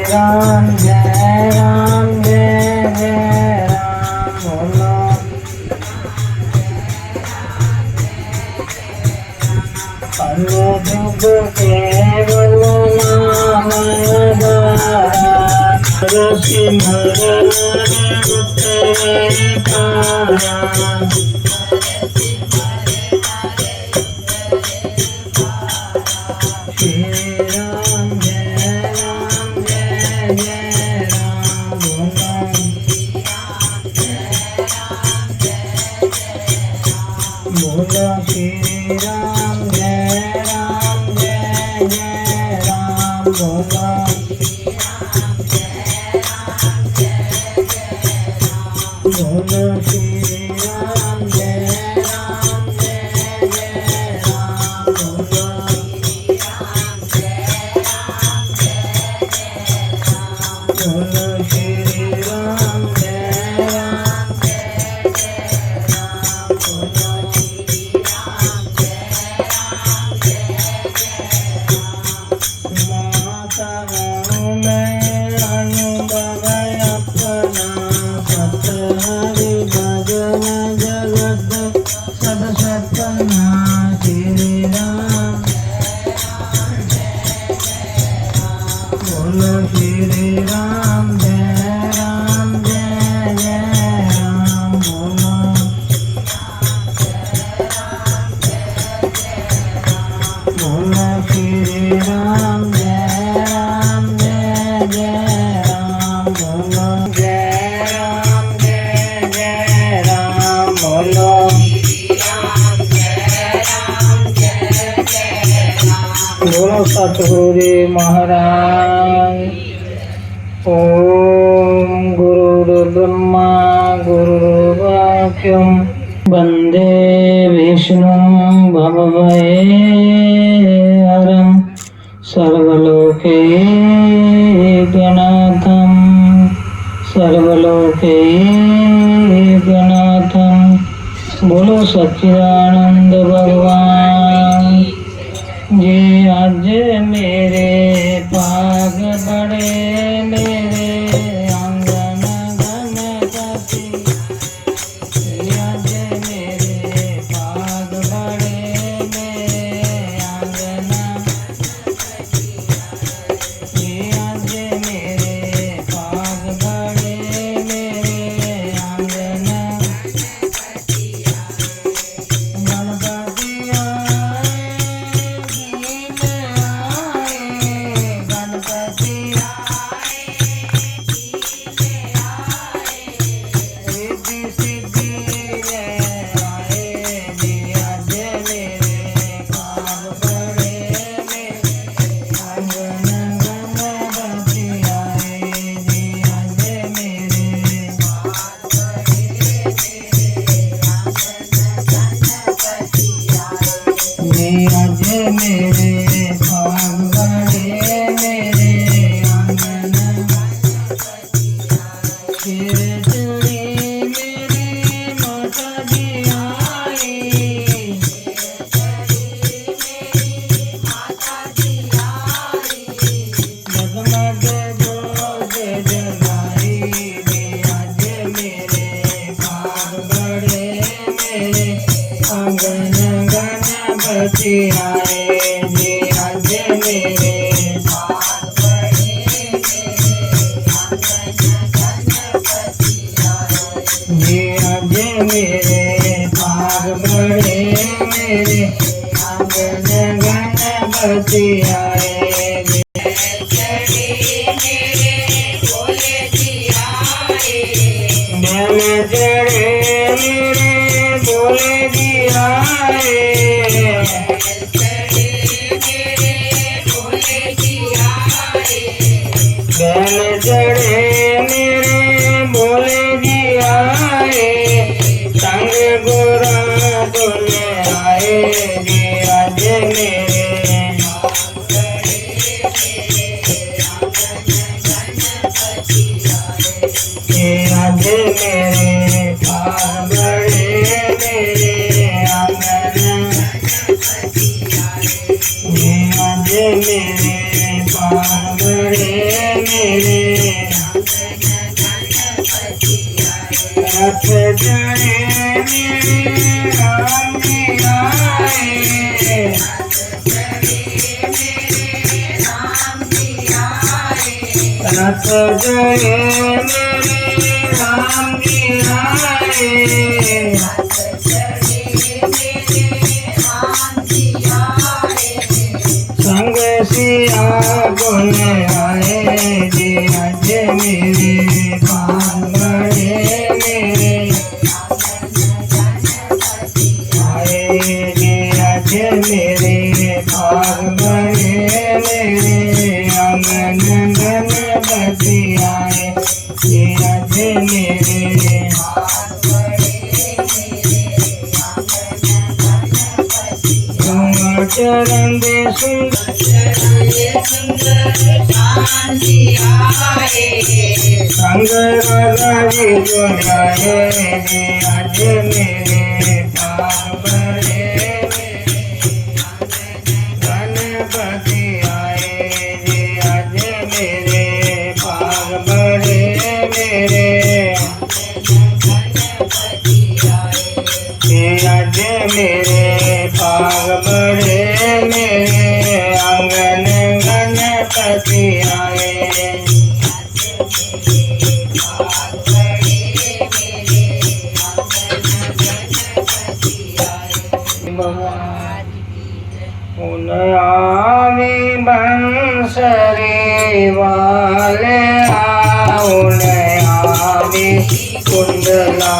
राम जय राम जय जय राम बोलो। अनुजुग केवल नाम द्वारा सिमर बोलो श्री राम जय राम जय जय राम बोलो। बोलो श्री राम जय राम जय जय राम बोलो। बोलो श्री राम जय राम जय जय राम बोलो। बोलो श्री राम जय राम जय जय राम बोलो। बोलो श्री राम जय राम जय जय राम बोलो। जय राम जय जय राम बोलो। बोलो सतगुरु जी महाराज। ओम गुरु ब्रह्मा गुरु वाक्यम वंदे विष्णु भवभये हरं सर्वलोके गणाथं सर्वलोके गणाथं। बोलो सच्चिदानंद भगवान जी। आज मेरे पाग बड़े मेरे आंगन गणपति। आज मेरे पाग बड़े मेरे आंगन। आज मेरे पाग बड़े मेरे आंगन। आज मेरे भाग बड़े मेरे आंगन। फिर चली मेरी माता जी आई। जगमग जोत जगाई। आज मेरे भाग बड़े मेरे आंगन गणपति आए जी। आज मेरे भाग बड़े जी। आज मेरे भाग बड़े मेरे आंगन गणपति आए जी। बैल चढ़े मेरे भोले जी आए। बैल चढ़े मेरे भोले जी ये आज मेरे पाग बड़े मेरे आंगन ये आज मेरे पाग बड़े मेरे रथ चढ़े मेरे राम जी आए रथ चढ़े मेरे राम जी आए संग सिया गुण आए जी आज मेरे पाग बड़े मेरे आए जी आज मेरे पाग बड़े मेरे आंगन गणपति आए जी आज मेरे तुम चरण दे सुंदर संग राजा जी गुनाए जी आज मेरे पाग बड़े गणपति आए जी आज मेरे पाग बड़े मेरे जी आज मेरे पाग बड़े मेरे आंगन गणपति आए उन आवी बंसरी वाले उन आवी कुंडला